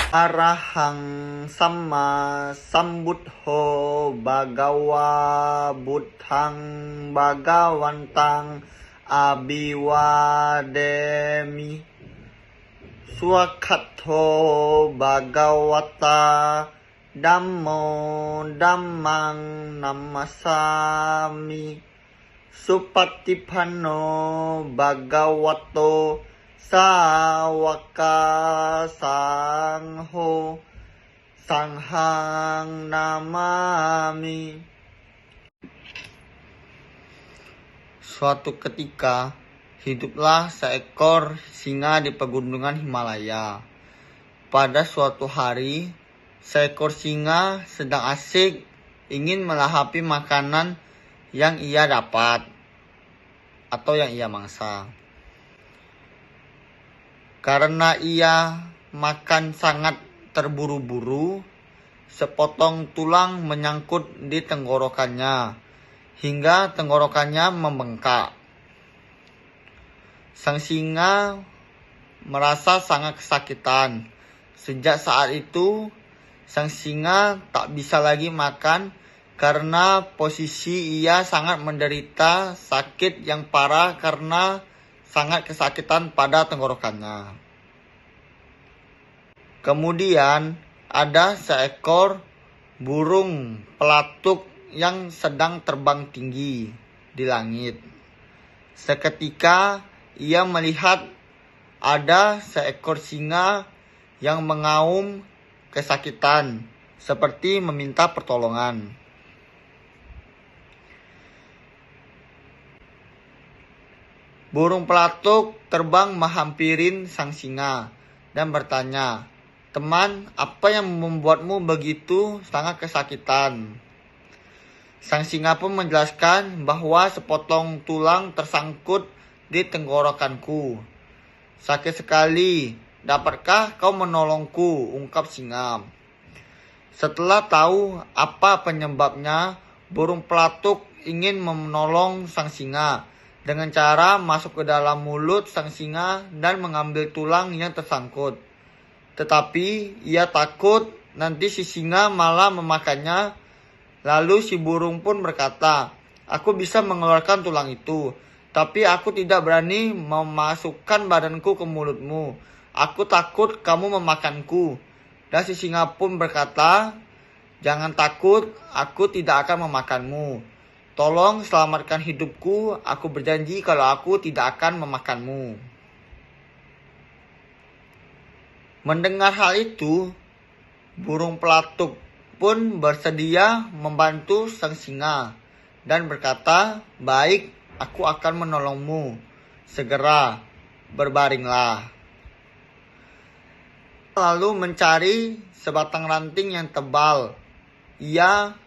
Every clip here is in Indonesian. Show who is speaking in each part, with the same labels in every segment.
Speaker 1: Arahang Sama Sambuddho Bhagawa Buddhang Bhagawantang Abiwademi Swakhatho Bhagawata Dhammo Dhammang Namasami Supatipanno Bhagavato Sawaka Sangho Sanghang Namami. Suatu ketika, hiduplah seekor singa di pegunungan Himalaya. Pada suatu hari, seekor singa sedang asik ingin melahapi makanan yang ia dapat atau yang ia mangsa. Karena ia makan sangat terburu-buru, sepotong tulang menyangkut di tenggorokannya hingga tenggorokannya membengkak. Sang singa merasa sangat kesakitan. Sejak saat itu, sang singa tak bisa lagi makan karena posisi ia sangat menderita sakit yang parah karena sangat kesakitan pada tenggorokannya. Kemudian ada seekor burung pelatuk yang sedang terbang tinggi di langit. Seketika ia melihat ada seekor singa yang mengaum kesakitan seperti meminta pertolongan. Burung pelatuk terbang menghampirin sang singa dan bertanya, "Teman, apa yang membuatmu begitu sangat kesakitan?" Sang singa pun menjelaskan bahwa sepotong tulang tersangkut di tenggorokanku. "Sakit sekali, dapatkah kau menolongku?" ungkap singa. Setelah tahu apa penyebabnya, burung pelatuk ingin menolong sang singa dengan cara masuk ke dalam mulut sang singa dan mengambil tulang yang tersangkut. Tetapi ia takut nanti si singa malah memakannya. Lalu si burung pun berkata, "Aku bisa mengeluarkan tulang itu, tapi aku tidak berani memasukkan badanku ke mulutmu. Aku takut kamu memakanku." Dan si singa pun berkata, "Jangan takut, aku tidak akan memakanmu. Tolong selamatkan hidupku, aku berjanji kalau aku tidak akan memakanmu." Mendengar hal itu, burung pelatuk pun bersedia membantu sang singa dan berkata, "Baik, aku akan menolongmu. Segera berbaringlah." Lalu mencari sebatang ranting yang tebal. Ia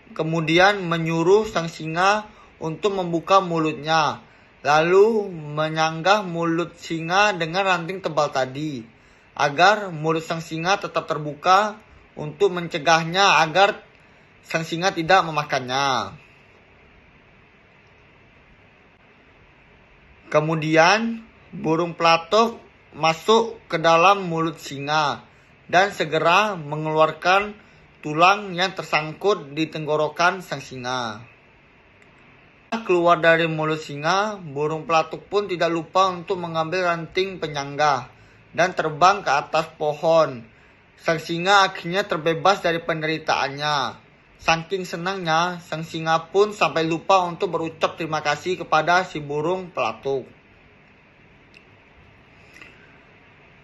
Speaker 1: kemudian menyuruh sang singa untuk membuka mulutnya, lalu menyanggah mulut singa dengan ranting tebal tadi, agar mulut sang singa tetap terbuka untuk mencegahnya agar sang singa tidak memakannya. Kemudian burung pelatuk masuk ke dalam mulut singa dan segera mengeluarkan tulang yang tersangkut di tenggorokan sang singa. Keluar dari mulut singa, burung pelatuk pun tidak lupa untuk mengambil ranting penyanggah dan terbang ke atas pohon. Sang singa akhirnya terbebas dari penderitaannya. Saking senangnya, sang singa pun sampai lupa untuk berucap terima kasih kepada si burung pelatuk.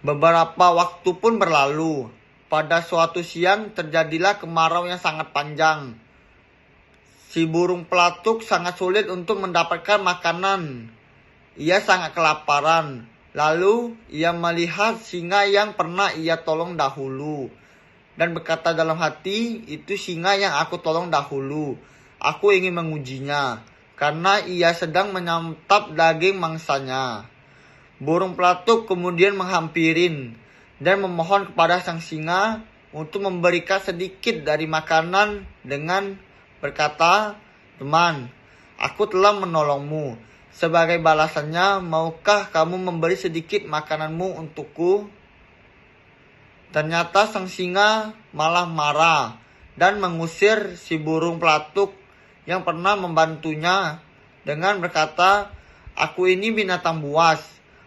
Speaker 1: Beberapa waktu pun berlalu. Pada suatu siang terjadilah kemarau yang sangat panjang. Si burung pelatuk sangat sulit untuk mendapatkan makanan. Ia sangat kelaparan. Lalu ia melihat singa yang pernah ia tolong dahulu. Dan berkata dalam hati, "Itu singa yang aku tolong dahulu. Aku ingin mengujinya, karena ia sedang menyantap daging mangsanya." Burung pelatuk kemudian menghampirin dan memohon kepada sang singa untuk memberikan sedikit dari makanan dengan berkata, "Teman, aku telah menolongmu. Sebagai balasannya, maukah kamu memberi sedikit makananmu untukku?" Ternyata sang singa malah marah dan mengusir si burung pelatuk yang pernah membantunya dengan berkata, "Aku ini binatang buas.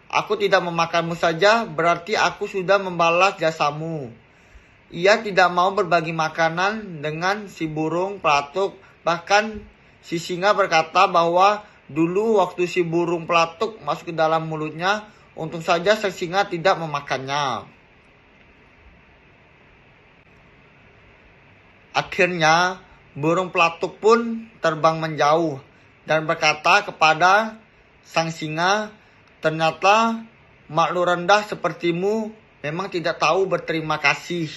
Speaker 1: Aku tidak memakanmu saja berarti aku sudah membalas jasamu." Ia tidak mau berbagi makanan dengan si burung pelatuk. Bahkan si singa berkata bahwa dulu waktu si burung pelatuk masuk ke dalam mulutnya, untung saja sang singa tidak memakannya. Akhirnya burung pelatuk pun terbang menjauh dan berkata kepada sang singa, "Ternyata makhluk rendah sepertimu memang tidak tahu berterima kasih."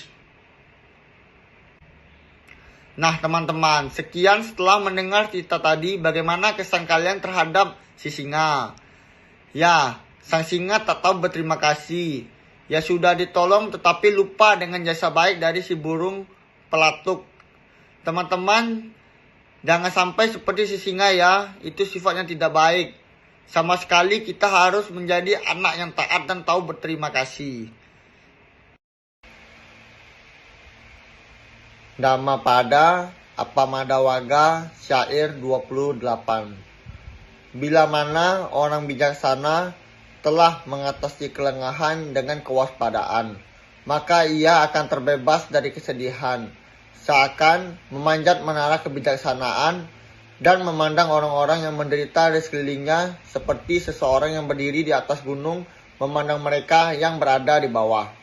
Speaker 1: Nah teman-teman, sekian setelah mendengar cerita tadi, bagaimana kesan kalian terhadap si singa? Ya, sang singa tak tahu berterima kasih. Ya sudah ditolong tetapi lupa dengan jasa baik dari si burung pelatuk. Teman-teman, jangan sampai seperti si singa ya, itu sifatnya tidak baik. Sama sekali kita harus menjadi anak yang taat dan tahu berterima kasih. Dhammapada Appamadawaga Syair 28. Bila mana orang bijaksana telah mengatasi kelengahan dengan kewaspadaan, maka ia akan terbebas dari kesedihan, seakan memanjat menara kebijaksanaan dan memandang orang-orang yang menderita di sekelilingnya seperti seseorang yang berdiri di atas gunung memandang mereka yang berada di bawah.